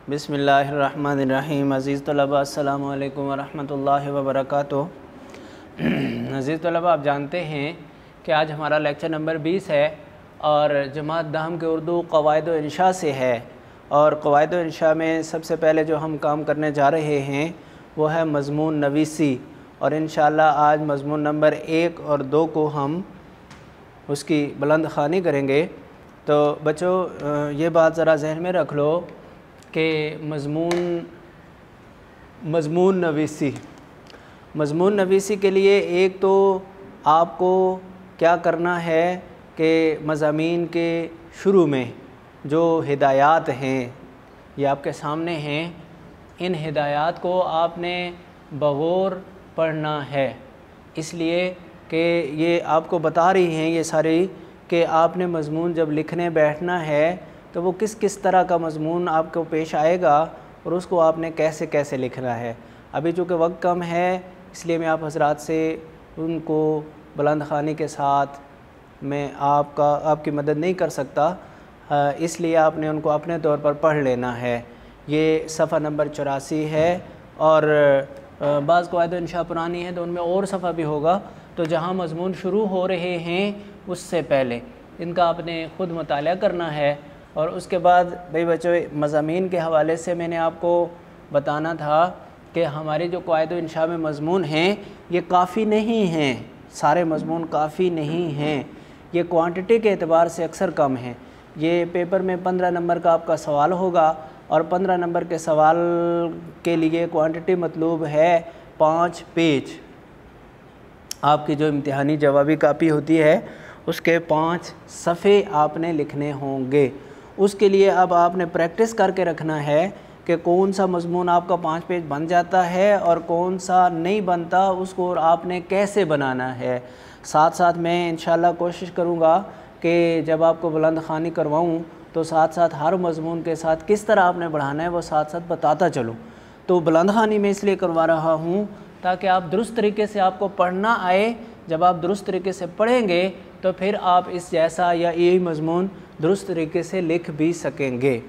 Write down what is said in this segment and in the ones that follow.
بسم اللہ الرحمن الرحیم۔ عزیز طلباء السلام علیکم ورحمۃ اللہ وبرکاتہ۔ عزیز طلباء، آپ جانتے ہیں کہ آج ہمارا لیکچر نمبر 20 ہے اور جماعت داہم کے اردو قواعد و انشاء سے ہے، اور قواعد و انشاء میں سب سے پہلے جو ہم کام کرنے جا رہے ہیں وہ ہے مضمون نویسی، اور انشاءاللہ آج مضمون نمبر 1 اور 2 کو ہم اس کی بلند خوانی کریں گے۔ تو بچوں یہ بات ذرا ذہن میں رکھ لو کہ مضمون نویسی کے لیے ایک تو آپ کو کیا کرنا ہے کہ مضامین کے شروع میں جو ہدایات ہیں یہ آپ کے سامنے ہیں، ان ہدایات کو آپ نے بغور پڑھنا ہے، اس لیے کہ یہ آپ کو بتا رہی ہیں یہ ساری کہ آپ نے مضمون جب لکھنے بیٹھنا ہے تو وہ کس کس طرح کا مضمون آپ کو پیش آئے گا اور اس کو آپ نے کیسے کیسے لکھنا ہے۔ ابھی چونکہ وقت کم ہے اس لیے میں آپ حضرات سے ان کو بلند خوانی کے ساتھ میں آپ کی مدد نہیں کر سکتا، اس لیے آپ نے ان کو اپنے طور پر پڑھ لینا ہے۔ یہ صفحہ نمبر 84 ہے، اور بعض قواعد انشاء پرانی ہیں تو ان میں اور صفحہ بھی ہوگا، تو جہاں مضمون شروع ہو رہے ہیں اس سے پہلے ان کا آپ نے خود مطالعہ کرنا ہے۔ اور اس کے بعد بھئی بچوں، مضامین کے حوالے سے میں نے آپ کو بتانا تھا کہ ہمارے جو قواعد و انشاء میں مضمون ہیں یہ کافی نہیں ہیں، سارے مضمون کافی نہیں ہیں، یہ کوانٹٹی کے اعتبار سے اکثر کم ہیں۔ یہ پیپر میں 15 نمبر کا آپ کا سوال ہوگا، اور 15 نمبر کے سوال کے لیے کوانٹٹی مطلوب ہے 5 پیج۔ آپ کی جو امتحانی جوابی کاپی ہوتی ہے اس کے 5 صفحے آپ نے لکھنے ہوں گے۔ اس کے لیے اب آپ نے پریکٹس کر کے رکھنا ہے کہ کون سا مضمون آپ کا 5 پیج بن جاتا ہے اور کون سا نہیں بنتا، اس کو آپ نے کیسے بنانا ہے۔ ساتھ ساتھ میں انشاءاللہ کوشش کروں گا کہ جب آپ کو بلند خوانی کرواؤں تو ساتھ ساتھ ہر مضمون کے ساتھ کس طرح آپ نے بڑھانا ہے وہ ساتھ ساتھ بتاتا چلوں۔ تو بلند خوانی میں اس لیے کروا رہا ہوں تاکہ آپ درست طریقے سے آپ کو پڑھنا آئے۔ جب آپ درست طریقے سے پڑھیں گے تو پھر آپ اس جیسا یا یہی مضمون درست طریقے سے لکھ بھی سکیں گے۔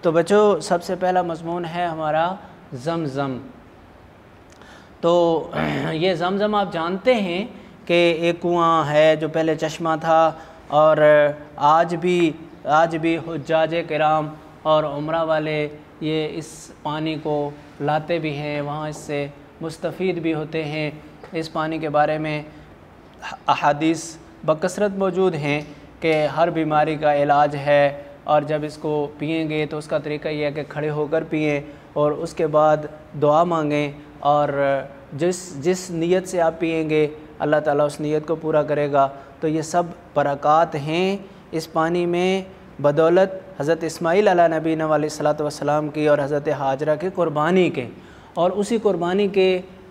تو بچوں، سب سے پہلا مضمون ہے ہمارا زمزم۔ تو یہ زمزم آپ جانتے ہیں کہ ایک کنواں ہے جو پہلے چشمہ تھا، اور آج بھی حجاج کرام اور عمرہ والے یہ اس پانی کو لاتے بھی ہیں، وہاں اس سے مستفید بھی ہوتے ہیں۔ اس پانی کے بارے میں احادیث بکثرت موجود ہیں کہ ہر بیماری کا علاج ہے، اور جب اس کو پئیں گے تو اس کا طریقہ یہ ہے کہ کھڑے ہو کر پئیں اور اس کے بعد دعا مانگیں، اور جس نیت سے آپ پئیں گے اللہ تعالیٰ اس نیت کو پورا کرے گا۔ تو یہ سب برکات ہیں اس پانی میں بدولت حضرت اسماعیل علیہ نبینا علیہ الصلوۃ والسلام کی اور حضرت ہاجرہ کی قربانی کے، اور اسی قربانی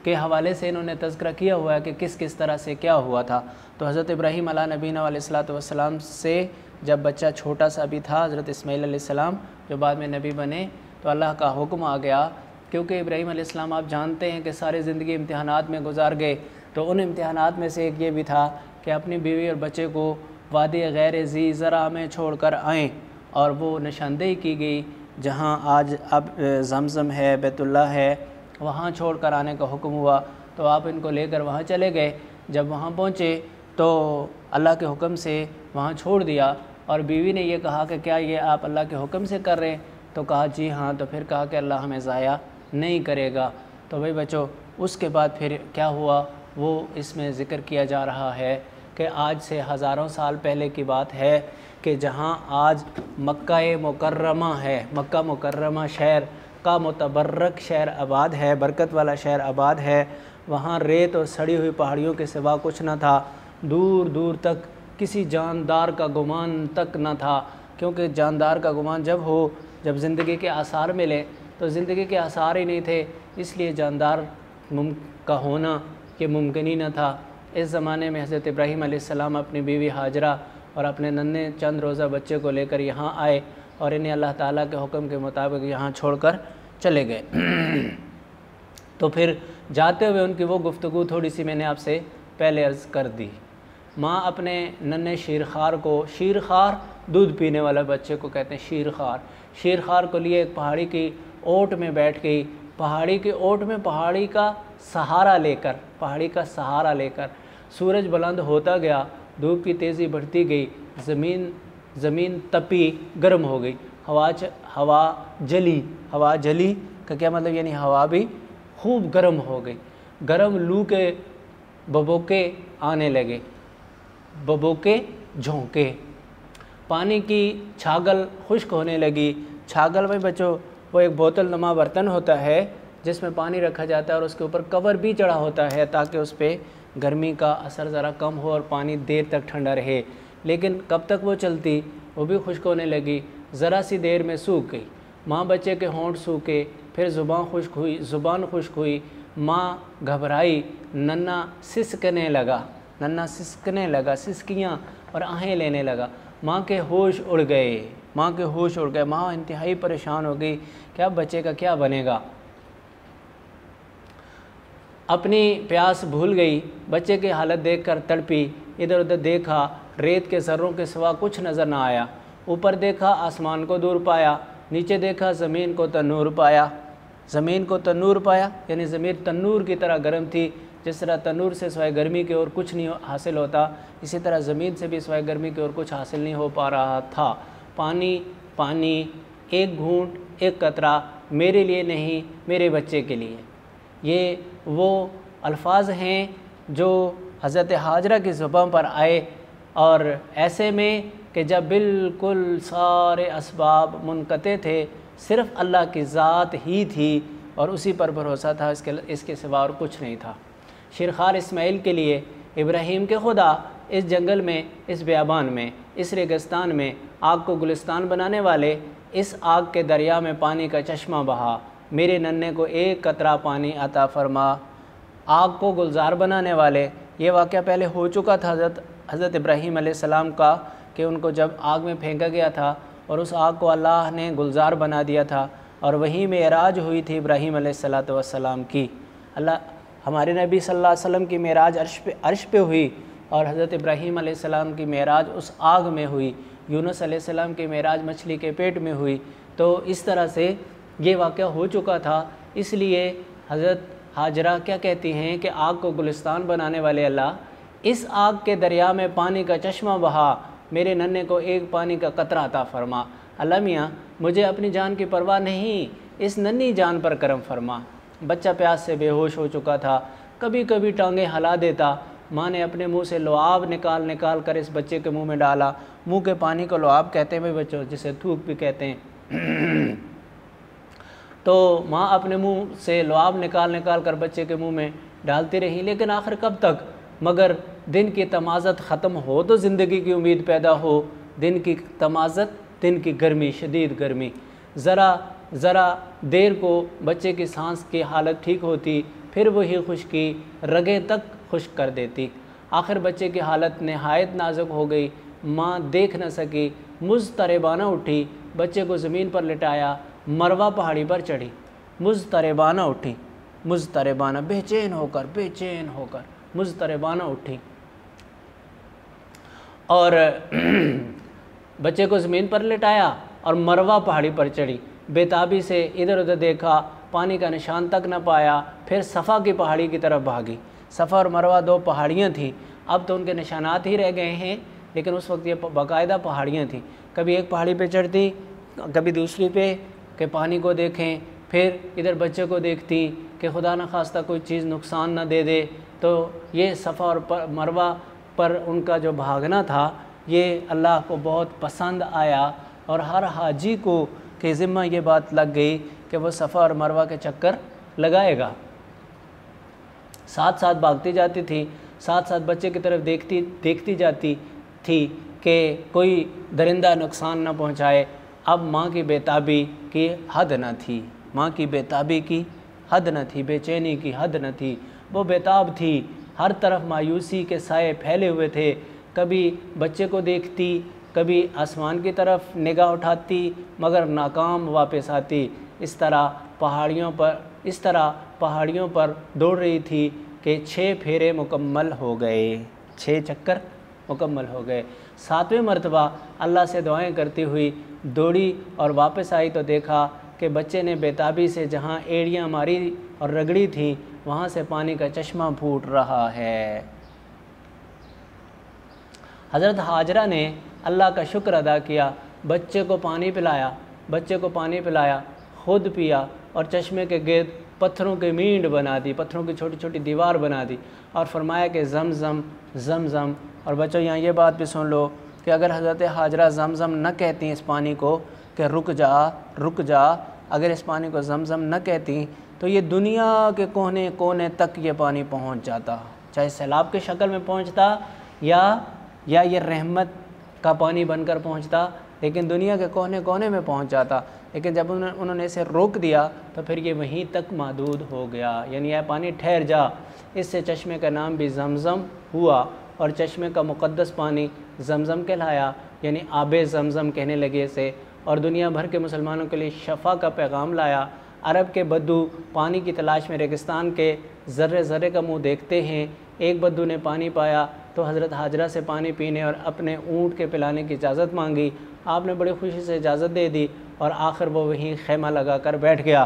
کے حوالے سے انہوں نے تذکرہ کیا ہوا ہے کہ کس کس طرح سے کیا ہوا تھا۔ تو حضرت ابراہیم علیہ نبینا علیہ الصلوۃ والسلام سے جب بچہ چھوٹا سا بھی تھا، حضرت اسماعیل علیہ السلام جو بعد میں نبی بنے، تو اللہ کا حکم آ گیا، کیونکہ ابراہیم علیہ السلام آپ جانتے ہیں کہ ساری زندگی امتحانات میں گزار گئے، تو ان امتحانات میں سے ایک یہ بھی تھا کہ اپنی بیوی اور بچے کو وادی غیر ذی زرع میں چھوڑ کر آئیں، اور وہ نشاندہی کی گئی جہاں آج اب زمزم ہے، بیت اللہ ہے، وہاں چھوڑ کر آنے کا حکم ہوا۔ تو آپ ان کو لے کر وہاں چلے گئے۔ جب وہاں پہنچے تو اللہ کے حکم سے وہاں چھوڑ دیا، اور بیوی نے یہ کہا کہ کیا یہ آپ اللہ کے حکم سے کر رہے ہیں؟ تو کہا جی ہاں۔ تو پھر کہا کہ اللہ ہمیں ضائع نہیں کرے گا۔ تو بھائی بچوں، اس کے بعد پھر کیا ہوا وہ اس میں ذکر کیا جا رہا ہے کہ آج سے ہزاروں سال پہلے کی بات ہے کہ جہاں آج مکہ مکرمہ ہے، مکہ مکرمہ شہر کا متبرک شہر آباد ہے، برکت والا شہر آباد ہے، وہاں ریت اور سڑی ہوئی پہاڑیوں کے سوا کچھ نہ تھا، دور دور تک کسی جاندار کا گمان تک نہ تھا، کیونکہ جاندار کا گمان جب زندگی کے آثار ملے تو زندگی کے آثار ہی نہیں تھے، اس لیے جاندار کا ہونا یہ ممکن ہی نہ تھا۔ اس زمانے میں حضرت ابراہیم علیہ السلام اپنی بیوی ہاجرہ اور اپنے ننھے چند روزہ بچے کو لے کر یہاں آئے، اور انہیں اللہ تعالیٰ کے حکم کے مطابق یہاں چھوڑ کر چلے گئے۔ تو پھر جاتے ہوئے ان کی وہ گفتگو تھوڑی سی میں نے آپ سے پہلے عرض کر دی۔ ماں اپنے ننھے شیرخوار کو، شیرخوار دودھ پینے والا بچے کو کہتے ہیں شیر خوار۔ شیر خوار کو لیے ایک پہاڑی کی اوٹ میں بیٹھ گئی، پہاڑی کی اوٹ میں پہاڑی کا سہارا لے کر سورج بلند ہوتا گیا، دھوپ کی تیزی بڑھتی گئی، زمین تپی گرم ہو گئی، ہوا جلی کا کیا مطلب، یعنی ہوا بھی خوب گرم ہو گئی، گرم لو کے ببوکے آنے لگے، ببوکے جھونکے، پانی کی چھاگل خشک ہونے لگی۔ چھاگل میں بچوں وہ ایک بوتل نما برتن ہوتا ہے جس میں پانی رکھا جاتا ہے اور اس کے اوپر کور بھی چڑھا ہوتا ہے تاکہ اس پہ گرمی کا اثر ذرا کم ہو اور پانی دیر تک ٹھنڈا رہے، لیکن کب تک وہ چلتی، وہ بھی خشک ہونے لگی، ذرا سی دیر میں سوکھ گئی۔ ماں بچے کے ہونٹ سوکھے، پھر زبان خشک ہوئی، ماں گھبرائی، ننھا سسکنے لگا، سسکیاں اور آہیں لینے لگا، ماں کے ہوش اڑ گئے، ماں انتہائی پریشان ہو گئی کہ اب بچے کا کیا بنے گا، اپنی پیاس بھول گئی، بچے کی حالت دیکھ کر تڑپی، ادھر ادھر دیکھا، ریت کے ذروں کے سوا کچھ نظر نہ آیا، اوپر دیکھا آسمان کو دور پایا، نیچے دیکھا زمین کو تنور پایا، یعنی زمین تنور کی طرح گرم تھی، جس طرح تنور سے سوائے گرمی کے اور کچھ نہیں حاصل ہوتا، اسی طرح زمین سے بھی سوائے گرمی کے اور کچھ حاصل نہیں ہو پا رہا تھا۔ پانی ایک گھونٹ، ایک قطرہ، میرے لیے نہیں، میرے بچے کے لیے۔ یہ وہ الفاظ ہیں جو حضرت حاجرہ کی زبان پر آئے، اور ایسے میں کہ جب بالکل سارے اسباب منقطع تھے، صرف اللہ کی ذات ہی تھی اور اسی پر بھروسہ تھا، اس کے سوا اور کچھ نہیں تھا۔ شیرخوار اسماعیل کے لیے ابراہیم کے خدا اس جنگل میں، اس بیابان میں، اس ریگستان میں آگ کو گلستان بنانے والے، اس آگ کے دریا میں پانی کا چشمہ بہا، میرے ننھے کو ایک قطرہ پانی عطا فرما۔ آگ کو گلزار بنانے والے، یہ واقعہ پہلے ہو چکا تھا حضرت ابراہیم علیہ السلام کا، کہ ان کو جب آگ میں پھینکا گیا تھا اور اس آگ کو اللہ نے گلزار بنا دیا تھا، اور وہیں معراج ہوئی تھی ابراہیم علیہ السلام کی۔ ہمارے نبی صلی اللہ علیہ وسلم کی معراج عرش پہ ہوئی، اور حضرت ابراہیم علیہ السلام کی معراج اس آگ میں ہوئی، یونس علیہ السلام کی معراج مچھلی کے پیٹ میں ہوئی۔ تو اس طرح سے یہ واقعہ ہو چکا تھا، اس لیے حضرت حاجرہ کیا کہتی ہیں کہ آگ کو گلستان بنانے والے اللہ، اس آگ کے دریا میں پانی کا چشمہ بہا، میرے ننھے کو ایک پانی کا قطرہ عطا فرما۔ اللہ میاں مجھے اپنی جان کی پرواہ نہیں، اس ننھی جان پر کرم فرما۔ بچہ پیاس سے بے ہوش ہو چکا تھا، کبھی کبھی ٹانگیں ہلا دیتا۔ ماں نے اپنے منہ سے لعاب نکال کر اس بچے کے منہ میں ڈالا۔ منہ کے پانی کو لعاب کہتے ہیں بچوں، جسے تھوک بھی کہتے ہیں۔ تو ماں اپنے منہ سے لعاب نکال کر بچے کے منہ میں ڈالتی رہی، لیکن آخر کب تک؟ مگر دن کی تمازت ختم ہو تو زندگی کی امید پیدا ہو۔ دن کی تمازت، دن کی گرمی، شدید گرمی، ذرا دیر کو بچے کی سانس کی حالت ٹھیک ہوتی، پھر وہی خشکی رگیں تک خشک کر دیتی۔ آخر بچے کی حالت نہایت نازک ہو گئی، ماں دیکھ نہ سکی، مضطربانہ اٹھی، بچے کو زمین پر لٹایا، مروہ پہاڑی پر چڑھی، مضطربانہ اٹھی، بے چین ہو کر مضطربانہ اٹھی، اور بچے کو زمین پر لٹایا اور مروہ پہاڑی پر چڑھی، بےتابی سے ادھر ادھر دیکھا، پانی کا نشان تک نہ پایا، پھر صفا کی پہاڑی کی طرف بھاگی۔ صفا اور مروہ دو پہاڑیاں تھیں، اب تو ان کے نشانات ہی رہ گئے ہیں، لیکن اس وقت یہ باقاعدہ پہاڑیاں تھیں۔ کبھی ایک پہاڑی پہ چڑھتی، کبھی دوسری پہ، کہ پانی کو دیکھیں، پھر ادھر بچے کو دیکھتی کہ خدا نہ خواستہ کوئی چیز نقصان نہ دے دے۔ تو یہ صفا اور مروہ پر ان کا جو بھاگنا تھا، یہ اللہ کو بہت پسند آیا، اور ہر حاجی کو کہ ذمہ یہ بات لگ گئی کہ وہ صفا اور مروہ کے چکر لگائے گا۔ ساتھ بھاگتی جاتی تھی، ساتھ بچے کی طرف دیکھتی جاتی تھی کہ کوئی درندہ نقصان نہ پہنچائے۔ اب ماں کی بےتابی کی حد نہ تھی، بے چینی کی حد نہ تھی، وہ بےتاب تھی، ہر طرف مایوسی کے سائے پھیلے ہوئے تھے، کبھی بچے کو دیکھتی، کبھی آسمان کی طرف نگاہ اٹھاتی، مگر ناکام واپس آتی۔ اس طرح پہاڑیوں پر دوڑ رہی تھی کہ 6 پھیرے مکمل ہو گئے، 6 چکر مکمل ہو گئے۔ 7ویں مرتبہ اللہ سے دعائیں کرتی ہوئی دوڑی اور واپس آئی تو دیکھا کہ بچے نے بےتابی سے جہاں ایڑیاں ماری اور رگڑی تھیں وہاں سے پانی کا چشمہ پھوٹ رہا ہے۔ حضرت ہاجرہ نے اللہ کا شکر ادا کیا، بچے کو پانی پلایا، خود پیا اور چشمے کے گرد پتھروں کی مینڈ بنا دی، پتھروں کی چھوٹی چھوٹی دیوار بنا دی اور فرمایا کہ زمزم زمزم۔ اور بچوں یہاں یہ بات بھی سن لو کہ اگر حضرت ہاجرہ زمزم نہ کہتی اس پانی کو کہ رک جا، اگر اس پانی کو زمزم نہ کہتی تو یہ دنیا کے کونے کونے تک یہ پانی پہنچ جاتا، چاہے سیلاب کی شکل میں پہنچتا یا یہ رحمت کا پانی بن کر پہنچتا، لیکن دنیا کے کونے کونے میں پہنچ جاتا۔ لیکن جب انہوں نے اسے روک دیا تو پھر یہ وہیں تک محدود ہو گیا، یعنی یہ پانی ٹھہر جا۔ اس سے چشمے کا نام بھی زمزم ہوا اور چشمے کا مقدس پانی زمزم کہلایا، یعنی آب زمزم کہنے لگے اسے، اور دنیا بھر کے مسلمانوں کے لیے شفا کا پیغام لایا۔ عرب کے بدو پانی کی تلاش میں ریگستان کے ذرے ذرے کا منہ دیکھتے ہیں۔ ایک بدو نے پانی پایا تو حضرت ہاجرہ سے پانی پینے اور اپنے اونٹ کے پلانے کی اجازت مانگی۔ آپ نے بڑی خوشی سے اجازت دے دی اور آخر وہ وہیں خیمہ لگا کر بیٹھ گیا۔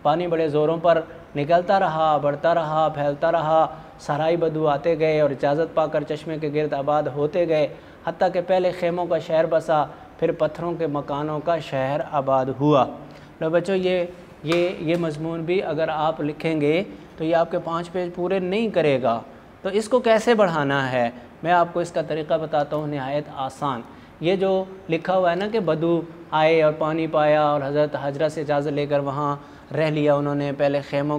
پانی بڑے زوروں پر نکلتا رہا، بڑھتا رہا، پھیلتا رہا۔ صحرائی بدو آتے گئے اور اجازت پا کر چشمے کے گرد آباد ہوتے گئے، حتیٰ کہ پہلے خیموں کا شہر بسا، پھر پتھروں کے مکانوں کا شہر آباد ہوا۔ لو بچوں یہ مضمون بھی اگر آپ لکھیں گے تو یہ آپ کے 5 پیج پورے نہیں کرے گا۔ تو اس کو کیسے بڑھانا ہے میں آپ کو اس کا طریقہ بتاتا ہوں، نہایت آسان۔ یہ جو لکھا ہوا ہے نا کہ بدو آئے اور پانی پایا اور حضرت ہاجرہ سے اجازت لے کر وہاں رہ لیا انہوں نے، پہلے خیموں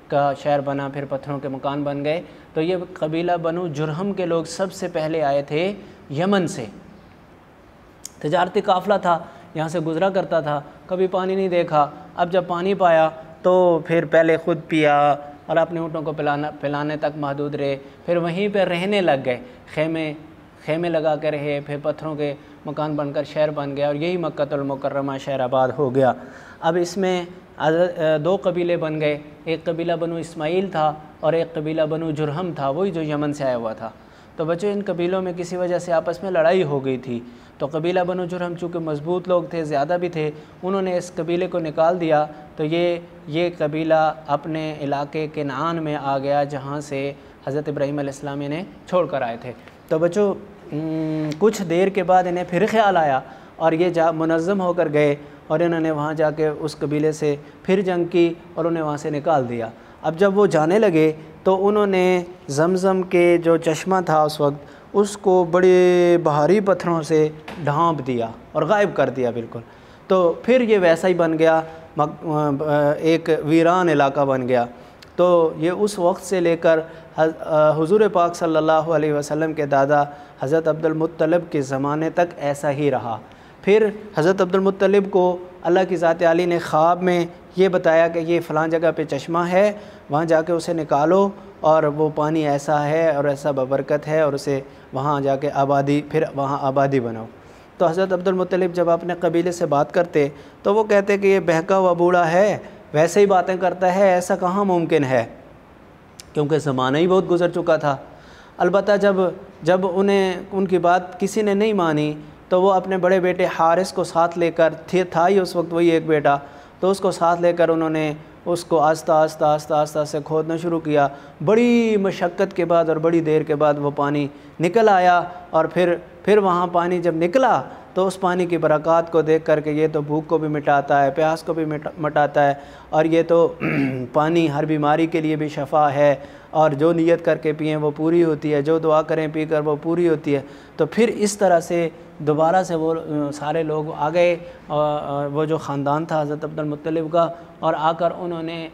کا شہر بنا، پھر پتھروں کے مکان بن گئے۔ تو یہ قبیلہ بنو جرہم کے لوگ سب سے پہلے آئے تھے یمن سے، تجارتی قافلہ تھا، یہاں سے گزرا کرتا تھا، کبھی پانی نہیں دیکھا۔ اب جب پانی پایا تو پھر پہلے خود پیا اور اپنے اونٹوں کو پلانے تک محدود رہے، پھر وہیں پہ رہنے لگ گئے، خیمے لگا کے رہے، پھر پتھروں کے مکان بن کر شہر بن گیا اور یہی مکہ المکرمہ شہر آباد ہو گیا۔ اب اس میں 2 قبیلے بن گئے، ایک قبیلہ بنو اسماعیل تھا اور ایک قبیلہ بنو جرہم تھا، وہی جو یمن سے آیا ہوا تھا۔ تو بچوں ان قبیلوں میں کسی وجہ سے آپس میں لڑائی ہو گئی تھی، تو قبیلہ بنو جرہم چونکہ مضبوط لوگ تھے، زیادہ بھی تھے، انہوں نے اس قبیلے کو نکال دیا۔ تو یہ قبیلہ اپنے علاقے کنعان میں آ گیا جہاں سے حضرت ابراہیم علیہ السلام انہیں چھوڑ کر آئے تھے۔ تو بچوں کچھ دیر کے بعد انہیں پھر خیال آیا اور یہ منظم ہو کر گئے اور انہوں نے وہاں جا کے اس قبیلے سے پھر جنگ کی اور انہیں وہاں سے نکال دیا۔ اب جب وہ جانے لگے تو انہوں نے زمزم کے جو چشمہ تھا اس وقت اس کو بڑے بھاری پتھروں سے ڈھانپ دیا اور غائب کر دیا بالکل۔ تو پھر یہ ویسا ہی بن گیا، ایک ویران علاقہ بن گیا۔ تو یہ اس وقت سے لے کر حضور پاک صلی اللہ علیہ وسلم کے دادا حضرت عبد المطلب کے زمانے تک ایسا ہی رہا۔ پھر حضرت عبد المطلب کو اللہ کی ذات عالی نے خواب میں یہ بتایا کہ یہ فلاں جگہ پہ چشمہ ہے، وہاں جا کے اسے نکالو اور وہ پانی ایسا ہے اور ایسا ببرکت ہے اور اسے وہاں جا کے پھر وہاں آبادی بناؤ۔ تو حضرت عبد المطلب جب اپنے قبیلے سے بات کرتے تو وہ کہتے کہ یہ بہکا ہوا بوڑھا ہے، ویسے ہی باتیں کرتا ہے، ایسا کہاں ممکن ہے، کیونکہ زمانہ ہی بہت گزر چکا تھا۔ البتہ جب ان کی بات کسی نے نہیں مانی تو وہ اپنے بڑے بیٹے حارث کو ساتھ لے کر تھا ہی اس وقت وہی ایک بیٹا، تو اس کو ساتھ لے کر انہوں نے اس کو آہستہ سے کھودنا شروع کیا۔ بڑی مشقت کے بعد اور بڑی دیر کے بعد وہ پانی نکل آیا اور پھر وہاں پانی جب نکلا تو اس پانی کی برکات کو دیکھ کر کے یہ تو بھوک کو بھی مٹاتا ہے، پیاس کو بھی مٹاتا ہے، اور یہ تو پانی ہر بیماری کے لیے بھی شفا ہے، اور جو نیت کر کے پئیں وہ پوری ہوتی ہے، جو دعا کریں پی کر وہ پوری ہوتی ہے۔ تو پھر اس طرح سے دوبارہ سے وہ سارے لوگ آ گئے، وہ جو خاندان تھا حضرت عبد المطلب کا، اور آ کر انہوں نے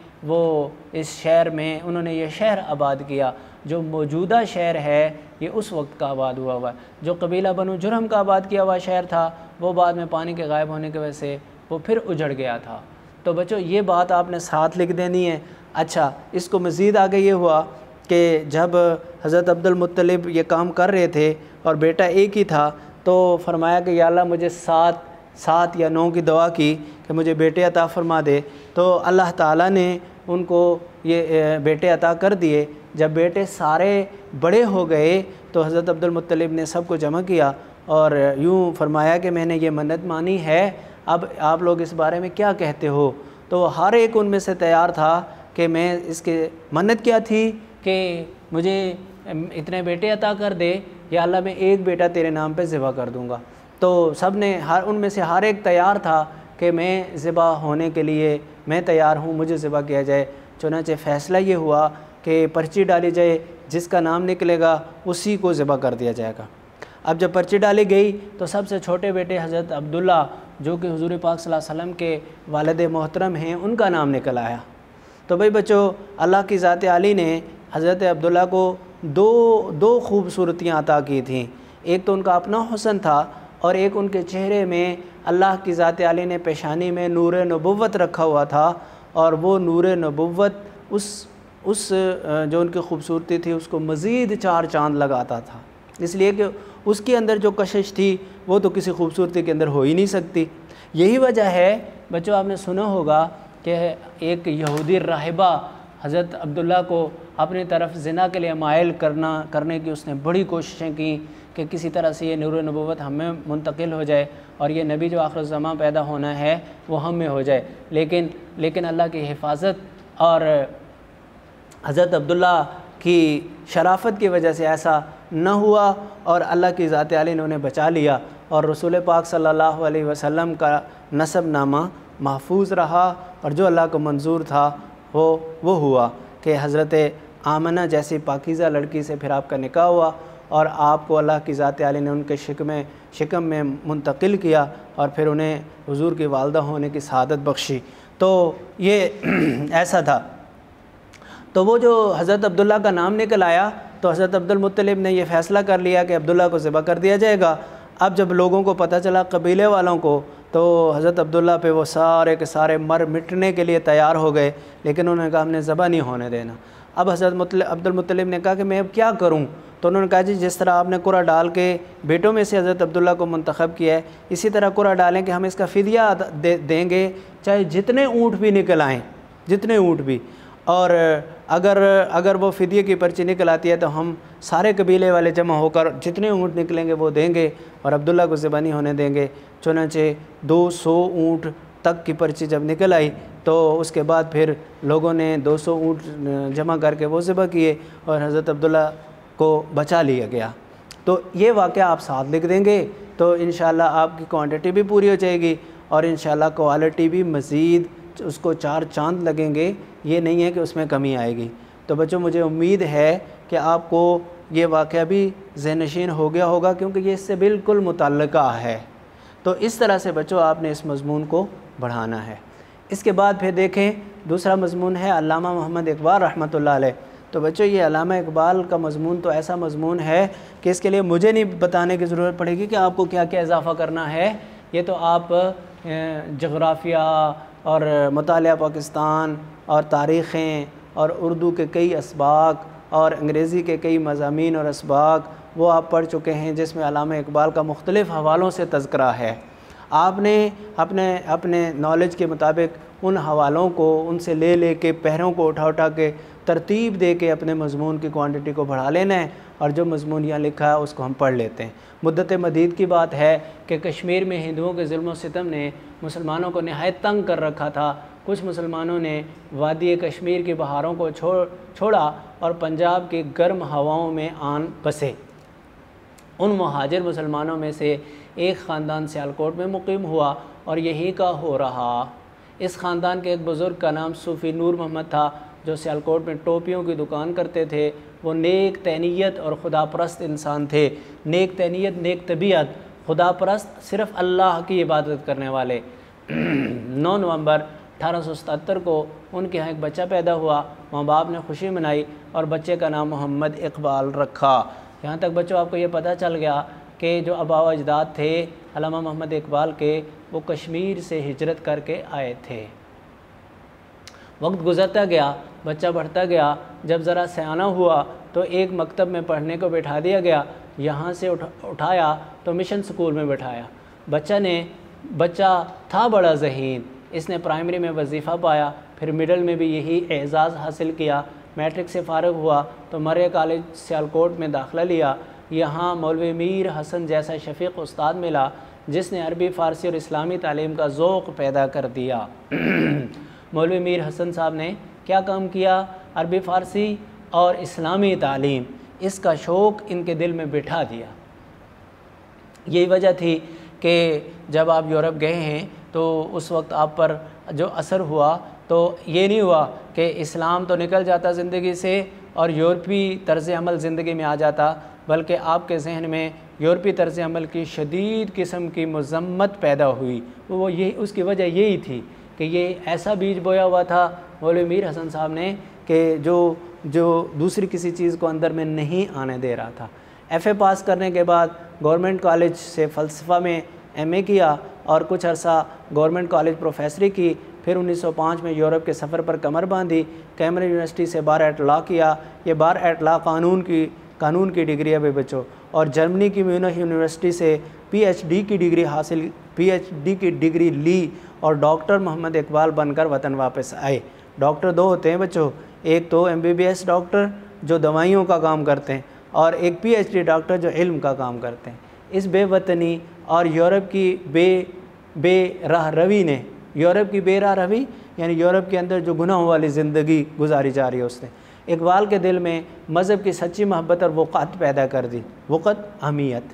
اس شہر میں انہوں نے یہ شہر آباد کیا۔ جو موجودہ شہر ہے یہ اس وقت کا آباد ہوا ہے۔ جو قبیلہ بنو جرہم کا آباد کیا ہوا شہر تھا وہ بعد میں پانی کے غائب ہونے کی وجہ سے وہ پھر اجڑ گیا تھا۔ تو بچوں یہ بات آپ نے ساتھ لکھ دینی ہے۔ اچھا، اس کو مزید آگے یہ ہوا کہ جب حضرت عبد المطلب یہ کام کر رہے تھے اور بیٹا ایک ہی تھا تو فرمایا کہ یا اللہ مجھے 7 یا 9 کی دعا کی کہ مجھے بیٹے عطا فرما دے۔ تو اللہ تعالیٰ نے ان کو یہ بیٹے عطا کر دیے۔ جب بیٹے سارے بڑے ہو گئے تو حضرت عبد المطلب نے سب کو جمع کیا اور یوں فرمایا کہ میں نے یہ منت مانی ہے، اب آپ لوگ اس بارے میں کیا کہتے ہو؟ تو ہر ایک ان میں سے تیار تھا کہ میں اس کے منت کیا تھی کہ مجھے اتنے بیٹے عطا کر دے، یا اللہ میں ایک بیٹا تیرے نام پہ ذبح کر دوں گا۔ تو سب نے ان میں سے ہر ایک تیار تھا کہ میں ذبح ہونے کے لیے میں تیار ہوں، مجھے ذبح کیا جائے۔ چنانچہ فیصلہ یہ ہوا کہ پرچی ڈالی جائے، جس کا نام نکلے گا اسی کو ذبح کر دیا جائے گا۔ اب جب پرچی ڈالی گئی تو سب سے چھوٹے بیٹے حضرت عبداللہ جو کہ حضور پاک صلی اللہ علیہ وسلم کے والد محترم ہیں، ان کا نام نکل آیا۔ تو بھئی بچوں، اللہ کی ذات عالی نے حضرت عبداللہ کو دو خوبصورتیاں عطا کی تھیں۔ ایک تو ان کا اپنا حسن تھا اور ایک ان کے چہرے میں اللہ کی ذات عالی نے پیشانی میں نور نبوت رکھا ہوا تھا، اور وہ نور نبوت اس جو ان کی خوبصورتی تھی اس کو مزید چار چاند لگاتا تھا، اس لیے کہ اس کے اندر جو کشش تھی وہ تو کسی خوبصورتی کے اندر ہو ہی نہیں سکتی۔ یہی وجہ ہے بچوں، آپ نے سنا ہوگا کہ ایک یہودی راہبہ حضرت عبداللہ کو اپنی طرف زنا کے لیے مائل کرنے کی اس نے بڑی کوششیں کی کہ کسی طرح سے یہ نور نبوت ہم میں منتقل ہو جائے اور یہ نبی جو آخر الزمان پیدا ہونا ہے وہ ہم میں ہو جائے، لیکن اللہ کی حفاظت اور حضرت عبداللہ کی شرافت کی وجہ سے ایسا نہ ہوا، اور اللہ کی ذات عالی نے انہیں بچا لیا، اور رسول پاک صلی اللہ علیہ وسلم کا نسب نامہ محفوظ رہا، اور جو اللہ کو منظور تھا وہ ہوا کہ حضرت آمنہ جیسی پاکیزہ لڑکی سے پھر آپ کا نکاح ہوا، اور آپ کو اللہ کی ذات عالی نے ان کے شکم میں منتقل کیا، اور پھر انہیں حضور کی والدہ ہونے کی سعادت بخشی۔ تو یہ ایسا تھا۔ تو وہ جو حضرت عبداللہ کا نام نکل آیا تو حضرت عبد المطلب نے یہ فیصلہ کر لیا کہ عبداللہ کو ذبح کر دیا جائے گا۔ اب جب لوگوں کو پتہ چلا، قبیلے والوں کو، تو حضرت عبداللہ پہ وہ سارے کے سارے مٹنے کے لیے تیار ہو گئے، لیکن انہوں نے کہا ہم نے ذبح نہیں ہونے دینا۔ اب حضرت عبد المطلب نے کہا کہ میں اب کیا کروں؟ تو انہوں نے کہا جی جس طرح آپ نے قرعہ ڈال کے بیٹوں میں سے حضرت عبداللہ کو منتخب کیا ہے، اسی طرح قرعہ ڈالیں کہ ہم اس کا فدیہ دیں گے، چاہے جتنے اونٹ بھی نکل آئیں، جتنے اونٹ بھی، اور اگر وہ فدیے کی پرچی نکل آتی ہے تو ہم سارے قبیلے والے جمع ہو کر جتنے اونٹ نکلیں گے وہ دیں گے، اور عبداللہ کو ذبح نہیں ہونے دیں گے۔ چنانچہ 200 اونٹ تک کی پرچی جب نکل آئی تو اس کے بعد پھر لوگوں نے 200 اونٹ جمع کر کے وہ ذبح کیے، اور حضرت عبداللہ کو بچا لیا گیا۔ تو یہ واقعہ آپ ساتھ لکھ دیں گے تو انشاءاللہ آپ کی کوانٹٹی بھی پوری ہو جائے گی، اور انشاءاللہ کوالٹی بھی مزید اس کو چار چاند لگیں گے، یہ نہیں ہے کہ اس میں کمی آئے گی۔ تو بچوں مجھے امید ہے کہ آپ کو یہ واقعہ بھی ذہن نشین ہو گیا ہوگا، کیونکہ یہ اس سے بالکل متعلقہ ہے۔ تو اس طرح سے بچوں آپ نے اس مضمون کو بڑھانا ہے۔ اس کے بعد پھر دیکھیں دوسرا مضمون ہے علامہ محمد اقبال رحمۃ اللہ علیہ۔ تو بچوں یہ علامہ اقبال کا مضمون تو ایسا مضمون ہے کہ اس کے لیے مجھے نہیں بتانے کی ضرورت پڑے گی کہ آپ کو کیا کیا اضافہ کرنا ہے، یہ تو آپ جغرافیہ اور مطالعہ پاکستان اور تاریخیں اور اردو کے کئی اسباق اور انگریزی کے کئی مضامین اور اسباق وہ آپ پڑھ چکے ہیں، جس میں علامہ اقبال کا مختلف حوالوں سے تذکرہ ہے۔ آپ نے اپنے نالج کے مطابق ان حوالوں کو ان سے لے کے پہروں کو اٹھا کے ترتیب دے کے اپنے مضمون کی کوانٹٹی کو بڑھا لینا ہے، اور جو مضمون یہاں لکھا ہے اس کو ہم پڑھ لیتے ہیں۔ مدت مدید کی بات ہے کہ کشمیر میں ہندوؤں کے ظلم و ستم نے مسلمانوں کو نہایت تنگ کر رکھا تھا۔ کچھ مسلمانوں نے وادی کشمیر کی بہاروں کو چھوڑا اور پنجاب کی گرم ہواؤں میں آن بسے۔ ان مہاجر مسلمانوں میں سے ایک خاندان سیالکوٹ میں مقیم ہوا اور یہی کا ہو رہا۔ اس خاندان کے ایک بزرگ کا نام صوفی نور محمد تھا، جو سیالکوٹ میں ٹوپیوں کی دکان کرتے تھے۔ وہ نیک طینیت اور خدا پرست انسان تھے۔ نیک طینیت، نیک طبیعت، خدا پرست، صرف اللہ کی عبادت کرنے والے۔ 9 نومبر 1877 کو ان کے ہاں ایک بچہ پیدا ہوا۔ ماں باپ نے خوشی منائی اور بچے کا نام محمد اقبال رکھا۔ یہاں تک بچوں آپ کو یہ پتہ چل گیا کہ جو آباء و اجداد تھے علامہ محمد اقبال کے، وہ کشمیر سے ہجرت کر کے آئے تھے۔ وقت گزرتا گیا، بچہ بڑھتا گیا، جب ذرا سیانہ ہوا تو ایک مکتب میں پڑھنے کو بٹھا دیا گیا۔ یہاں سے اٹھایا تو مشن سکول میں بٹھایا۔ بچہ تھا بڑا ذہین، اس نے پرائمری میں وظیفہ پایا، پھر مڈل میں بھی یہی اعزاز حاصل کیا، میٹرک سے فارغ ہوا تو مرے کالج سیالکوٹ میں داخلہ لیا۔ یہاں مولوی میر حسن جیسا شفیق استاد ملا جس نے عربی، فارسی اور اسلامی تعلیم کا ذوق پیدا کر دیا۔ مولوی میر حسن صاحب نے کیا کام کیا؟ عربی، فارسی اور اسلامی تعلیم، اس کا شوق ان کے دل میں بٹھا دیا۔ یہی وجہ تھی کہ جب آپ یورپ گئے ہیں تو اس وقت آپ پر جو اثر ہوا تو یہ نہیں ہوا کہ اسلام تو نکل جاتا زندگی سے اور یورپی طرز عمل زندگی میں آ جاتا، بلکہ آپ کے ذہن میں یورپی طرز عمل کی شدید قسم کی مذمت پیدا ہوئی۔ اس کی وجہ یہی تھی کہ یہ ایسا بیج بویا ہوا تھا مولوی میر حسن صاحب نے کہ جو دوسری کسی چیز کو اندر میں نہیں آنے دے رہا تھا۔ ایف اے پاس کرنے کے بعد گورنمنٹ کالج سے فلسفہ میں ایم اے کیا اور کچھ عرصہ گورنمنٹ کالج پروفیسری کی۔ پھر 1905 میں یورپ کے سفر پر کمر باندھی، کیمبرج یونیورسٹی سے بار ایٹ لا کیا۔ یہ بار ایٹ لا قانون کی ڈگری ہے بچوں، اور جرمنی کی میونخ یونیورسٹی سے پی ایچ ڈی کی ڈگری لی اور ڈاکٹر محمد اقبال بن کر وطن واپس آئے۔ ڈاکٹر دو ہوتے ہیں بچوں، ایک تو M B B S doctor جو دوائیوں کا کام کرتے ہیں، اور ایک پی ایچ ڈی ڈاکٹر جو علم کا کام کرتے ہیں۔ اس بے وطنی اور یورپ کی بے راہ روی نے، یورپ کی بے راہ روی یعنی یورپ کے اندر جو گناہوں والی زندگی گزاری جا رہی ہے، اس نے اقبال کے دل میں مذہب کی سچی محبت اور وقت پیدا کر دی۔ وقت، اہمیت۔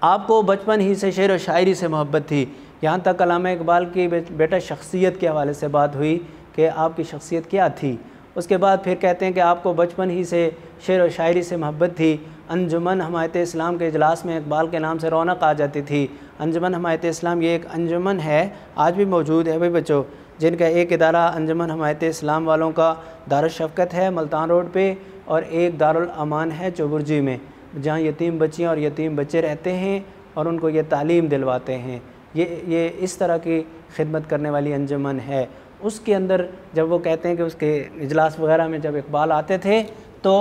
آپ کو بچپن ہی سے شعر و شاعری سے محبت تھی، یہاں تک علامہ اقبال کی بیٹا شخصیت کے حوالے سے بات ہوئی کہ آپ کی شخصیت کیا تھی۔ اس کے بعد پھر کہتے ہیں کہ آپ کو بچپن ہی سے شعر و شاعری سے محبت تھی۔ انجمن حمایت اسلام کے اجلاس میں اقبال کے نام سے رونق آ جاتی تھی۔ انجمن حمایت اسلام یہ ایک انجمن ہے، آج بھی موجود ہے بچوں، جن کا ایک ادارہ انجمن حمایت اسلام والوں کا دارالشفقت ہے ملتان روڈ پہ، اور ایک دارالامان ہے چوبرجی میں، جہاں یتیم بچیاں اور یتیم بچے رہتے ہیں اور ان کو یہ تعلیم دلواتے ہیں۔ یہ اس طرح کی خدمت کرنے والی انجمن ہے۔ اس کے اندر جب وہ کہتے ہیں کہ اس کے اجلاس وغیرہ میں جب اقبال آتے تھے تو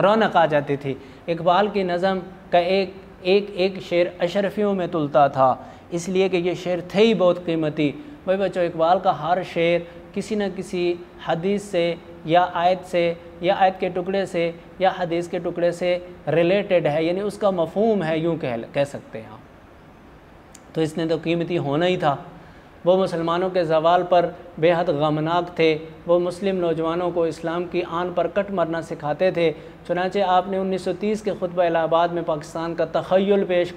رونق آ جاتی تھی۔ اقبال کی نظم کا ایک شعر اشرفیوں میں تلتا تھا، اس لیے کہ یہ شعر تھے ہی بہت قیمتی۔ بھائی بچوں، اقبال کا ہر شعر کسی نہ کسی حدیث سے یا آیت سے یا آیت کے ٹکڑے سے یا حدیث کے ٹکڑے سے ریلیٹڈ ہے، یعنی اس کا مفہوم ہے، یوں کہہ سکتے ہیں۔ تو اس نے تو قیمتی ہونا ہی تھا۔ وہ مسلمانوں کے زوال پر بے حد غمناک تھے۔ وہ مسلم نوجوانوں کو اسلام کی آن پر کٹ مرنا سکھاتے تھے۔ چنانچہ آپ نے 1930 کے خطبہ الہ آباد میں پاکستان کا تخیل پیش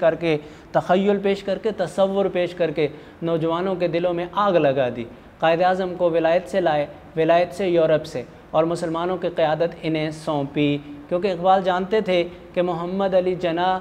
کر کے تصور پیش کر کے نوجوانوں کے دلوں میں آگ لگا دی۔ قائد اعظم کو ولایت سے لائے، ولایت سے یورپ سے، اور مسلمانوں کی قیادت انہیں سونپی، کیونکہ اقبال جانتے تھے کہ محمد علی جناح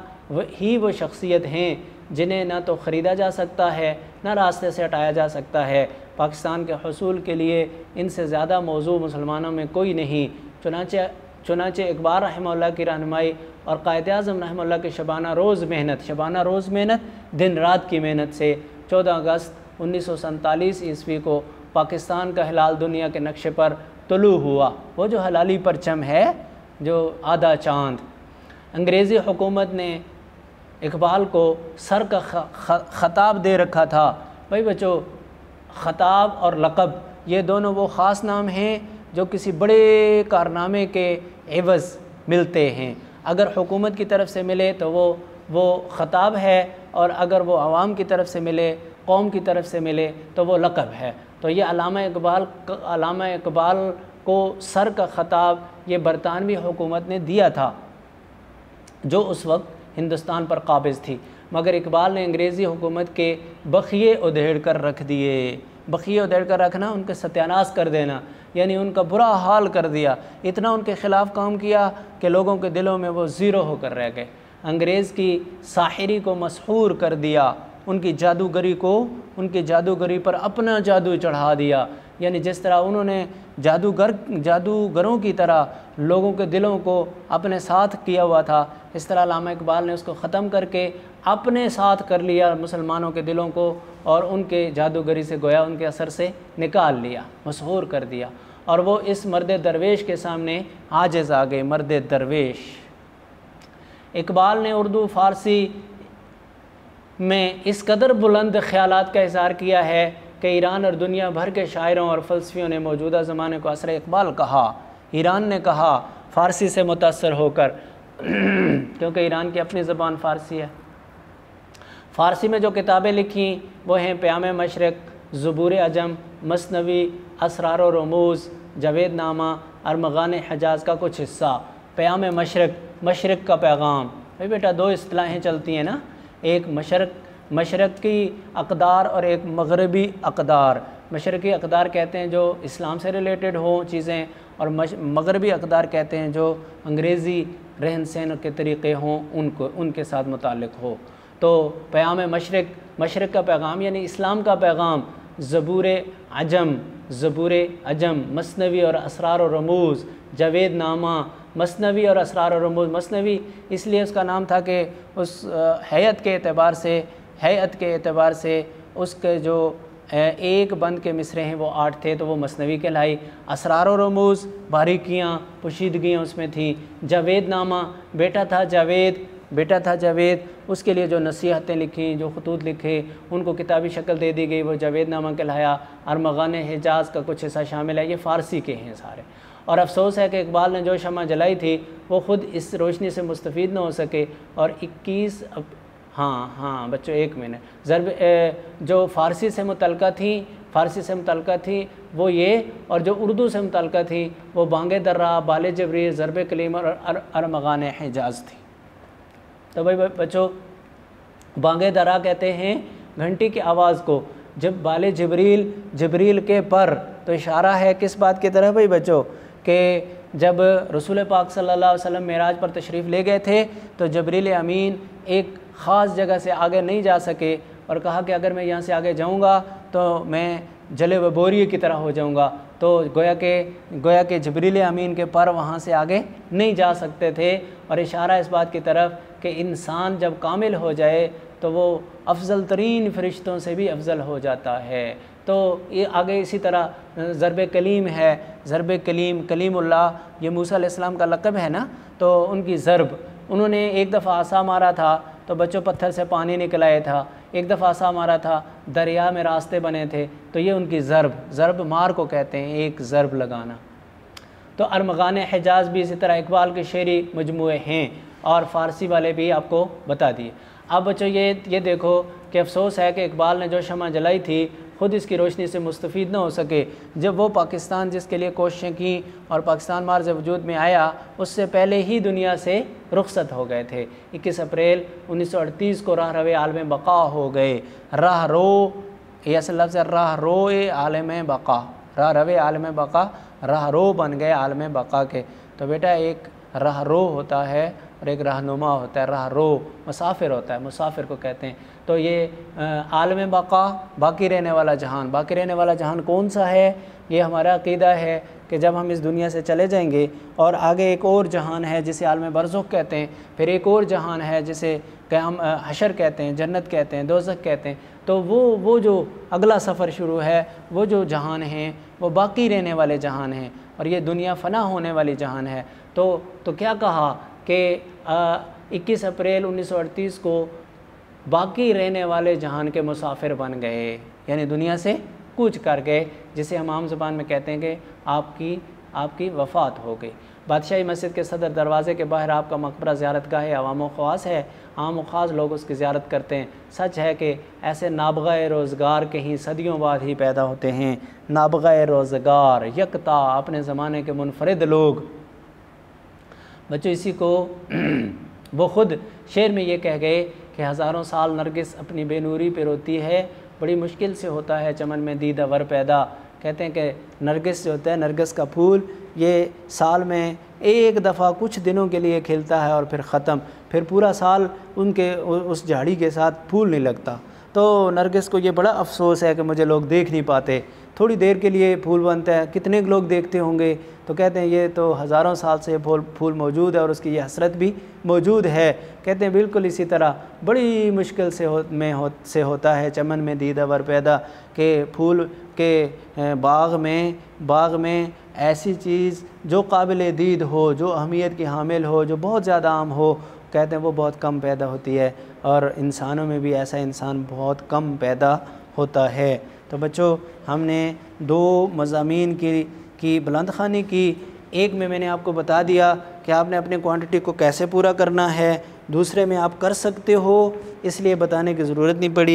ہی وہ شخصیت ہیں جنہیں نہ تو خریدا جا سکتا ہے نہ راستے سے ہٹایا جا سکتا ہے۔ پاکستان کے حصول کے لیے ان سے زیادہ موضوع مسلمانوں میں کوئی نہیں۔ چنانچہ اقبال رحمہ اللہ کی رہنمائی اور قائد اعظم رحمہ اللہ کی شبانہ روز محنت دن رات کی محنت سے 14 اگست 1947 عیسوی کو پاکستان کا ہلال دنیا کے نقشے پر طلوع ہوا۔ وہ جو ہلالی پرچم ہے، جو آدھا چاند۔ انگریزی حکومت نے اقبال کو سر کا خطاب دے رکھا تھا۔ بھائی بچوں، خطاب اور لقب یہ دونوں وہ خاص نام ہیں جو کسی بڑے کارنامے کے عوض ملتے ہیں۔ اگر حکومت کی طرف سے ملے تو وہ خطاب ہے، اور اگر وہ عوام کی طرف سے ملے، قوم کی طرف سے ملے تو وہ لقب ہے۔ تو یہ علامہ اقبال کو سر کا خطاب یہ برطانوی حکومت نے دیا تھا جو اس وقت ہندوستان پر قابض تھی، مگر اقبال نے انگریزی حکومت کے بخیے ادھیڑ کر رکھ دیے۔ بخیے ادھیڑ کر رکھنا، ان کے ستیاناش کر دینا، یعنی ان کا برا حال کر دیا۔ اتنا ان کے خلاف کام کیا کہ لوگوں کے دلوں میں وہ زیرو ہو کر رہ گئے۔ انگریز کی ساحری کو مسحور کر دیا، ان کی جادوگری پر اپنا جادو چڑھا دیا، یعنی جس طرح انہوں نے جادوگروں کی طرح لوگوں کے دلوں کو اپنے ساتھ کیا ہوا تھا، اس طرح علامہ اقبال نے اس کو ختم کر کے اپنے ساتھ کر لیا مسلمانوں کے دلوں کو، اور ان کے جادوگری سے گویا ان کے اثر سے نکال لیا، مسحور کر دیا، اور وہ اس مرد درویش کے سامنے عاجز آ گئے۔ مرد درویش اقبال نے اردو فارسی میں اس قدر بلند خیالات کا اظہار کیا ہے کہ ایران اور دنیا بھر کے شاعروں اور فلسفیوں نے موجودہ زمانے کو عصر اقبال کہا۔ ایران نے کہا فارسی سے متاثر ہو کر، کیونکہ ایران کی اپنی زبان فارسی ہے۔ فارسی میں جو کتابیں لکھیں وہ ہیں پیام مشرق، زبور عجم، مثنوی، اسرار و رموز، جاوید نامہ، ارمغان حجاز کا کچھ حصہ۔ پیام مشرق، مشرق کا پیغام۔ بھائی بیٹا دو اصطلاحیں چلتی ہیں نا، ایک مشرق کی اقدار اور ایک مغربی اقدار۔ مشرقی اقدار کہتے ہیں جو اسلام سے ریلیٹڈ ہوں چیزیں، اور مغربی اقدار کہتے ہیں جو انگریزی رہن سہن کے طریقے ہوں ان کے ساتھ متعلق ہو۔ تو پیام مشرق، مشرق کا پیغام یعنی اسلام کا پیغام، زبور عجم، مثنوی اور اسرار و رموز، جاوید نامہ، مثنوی اور اسرار و رموز۔ مثنوی اس لیے اس کا نام تھا کہ اس ہیئت کے اعتبار سے اس کے جو ایک بند کے مصرے ہیں وہ 8 تھے، تو وہ مثنوی کہلائی۔ اسرار و رموز، باریکیاں، پوشیدگیاں اس میں تھیں۔ جاوید نامہ، بیٹا تھا جاوید، اس کے لیے جو نصیحتیں لکھیں، جو خطوط لکھے، ان کو کتابی شکل دے دی گئی، وہ جاوید نامہ کہلایا۔ ارمغان حجاز کا کچھ حصہ شامل ہے، یہ فارسی کے ہیں سارے۔ اور افسوس ہے کہ اقبال نے جو شمع جلائی تھی وہ خود اس روشنی سے مستفید نہ ہو سکے، اور 21 بچوں ایک منٹ، جو فارسی سے متعلقہ تھیں وہ یہ، اور جو اردو سے متعلقہ تھیں وہ بانگ درہ، بال جبریل، ضرب کلیم اور ارمغان حجاز تھی۔ تو بھائی بچوں بانگ درہ کہتے ہیں گھنٹی کی آواز کو، جب بال جبریل کے پر، تو اشارہ ہے کس بات کی طرف بھائی بچوں، کہ جب رسول پاک صلی اللہ علیہ وسلم معراج پر تشریف لے گئے تھے تو جبریل امین ایک خاص جگہ سے آگے نہیں جا سکے، اور کہا کہ اگر میں یہاں سے آگے جاؤں گا تو میں جلے و بوریے کی طرح ہو جاؤں گا، تو گویا کہ جبریل امین کے پر وہاں سے آگے نہیں جا سکتے تھے، اور اشارہ اس بات کی طرف کہ انسان جب کامل ہو جائے تو وہ افضل ترین فرشتوں سے بھی افضل ہو جاتا ہے۔ تو یہ آگے اسی طرح ضرب کلیم ہے، کلیم اللہ، یہ موسیٰ علیہ السلام کا لقب ہے نا، تو ان کی ضرب، انہوں نے ایک دفعہ عصا مارا تھا تو بچوں پتھر سے پانی نکل آیا تھا، ایک دفعہ عصا مارا تھا دریا میں راستے بنے تھے، تو یہ ان کی ضرب مار کو کہتے ہیں، ایک ضرب لگانا۔ تو ارمغان حجاز بھی اسی طرح اقبال کے شعری مجموعے ہیں، اور فارسی والے بھی آپ کو بتا دیے۔ اب بچوں یہ دیکھو کہ افسوس ہے کہ اقبال نے جو شمع جلائی تھی خود اس کی روشنی سے مستفید نہ ہو سکے۔ جب وہ پاکستان جس کے لیے کوششیں کیں اور پاکستان معرض وجود میں آیا، اس سے پہلے ہی دنیا سے رخصت ہو گئے تھے۔ 21 اپریل 1938 کو راہ رو عالم بقا ہو گئے۔ راہ رو، یہ اصل لفظ ہے راہ رو عالم بقا، راہ رو عالم بقا، راہ رو بن گئے عالم بقا کے۔ تو بیٹا ایک راہ رو ہوتا ہے اور ایک رہنما ہوتا ہے، راہ رو مسافر ہوتا ہے، مسافر کو کہتے ہیں۔ تو یہ عالم بقا، باقی رہنے والا جہان، باقی رہنے والا جہان کون سا ہے؟ یہ ہمارا عقیدہ ہے کہ جب ہم اس دنیا سے چلے جائیں گے اور آگے ایک اور جہان ہے جسے عالم برزخ کہتے ہیں، پھر ایک اور جہان ہے جسے حشر کہتے ہیں، جنت کہتے ہیں، دوزخ کہتے ہیں، تو وہ جو اگلا سفر شروع ہے، وہ جو جہان ہیں وہ باقی رہنے والے جہان ہیں، اور یہ دنیا فنا ہونے والی جہان ہے۔ تو کیا کہا کہ 21 اپریل 1938 کو باقی رہنے والے جہان کے مسافر بن گئے، یعنی دنیا سے کوچ کر گئے، جسے ہم عام زبان میں کہتے ہیں کہ آپ کی وفات ہو گئی۔ بادشاہی مسجد کے صدر دروازے کے باہر آپ کا مقبرہ زیارت گاہ عوام و خواص ہے، عام و خاص لوگ اس کی زیارت کرتے ہیں۔ سچ ہے کہ ایسے نابغہ روزگار کہیں صدیوں بعد ہی پیدا ہوتے ہیں، نابغہ روزگار، یکتا، اپنے زمانے کے منفرد لوگ۔ بچوں اسی کو وہ خود شعر میں یہ کہہ گئے کہ ہزاروں سال نرگس اپنی بے نوری پہ روتی ہے، بڑی مشکل سے ہوتا ہے چمن میں دیدہ ور پیدا۔ کہتے ہیں کہ نرگس جو ہوتا ہے، نرگس کا پھول، یہ سال میں ایک دفعہ کچھ دنوں کے لیے کھلتا ہے اور پھر ختم، پھر پورا سال اس جھاڑی کے ساتھ پھول نہیں لگتا۔ تو نرگس کو یہ بڑا افسوس ہے کہ مجھے لوگ دیکھ نہیں پاتے، تھوڑی دیر کے لیے پھول بنتا ہے، کتنے لوگ دیکھتے ہوں گے؟ تو کہتے ہیں یہ تو ہزاروں سال سے پھول موجود ہے اور اس کی یہ حسرت بھی موجود ہے۔ کہتے ہیں بالکل اسی طرح بڑی مشکل سے ہوتا ہے چمن میں دیدہ ور پیدا، کہ پھول کے باغ میں ایسی چیز جو قابل دید ہو، جو اہمیت کی حامل ہو، جو بہت زیادہ عام ہو، کہتے ہیں وہ بہت کم پیدا ہوتی ہے، اور انسانوں میں بھی ایسا انسان بہت کم پیدا ہوتا ہے۔ تو بچوں ہم نے 2 مضامین کی بلند خوانی کی۔ ایک میں نے آپ کو بتا دیا کہ آپ نے اپنے کوانٹٹی کو کیسے پورا کرنا ہے، دوسرے میں آپ کر سکتے ہو اس لیے بتانے کی ضرورت نہیں پڑی۔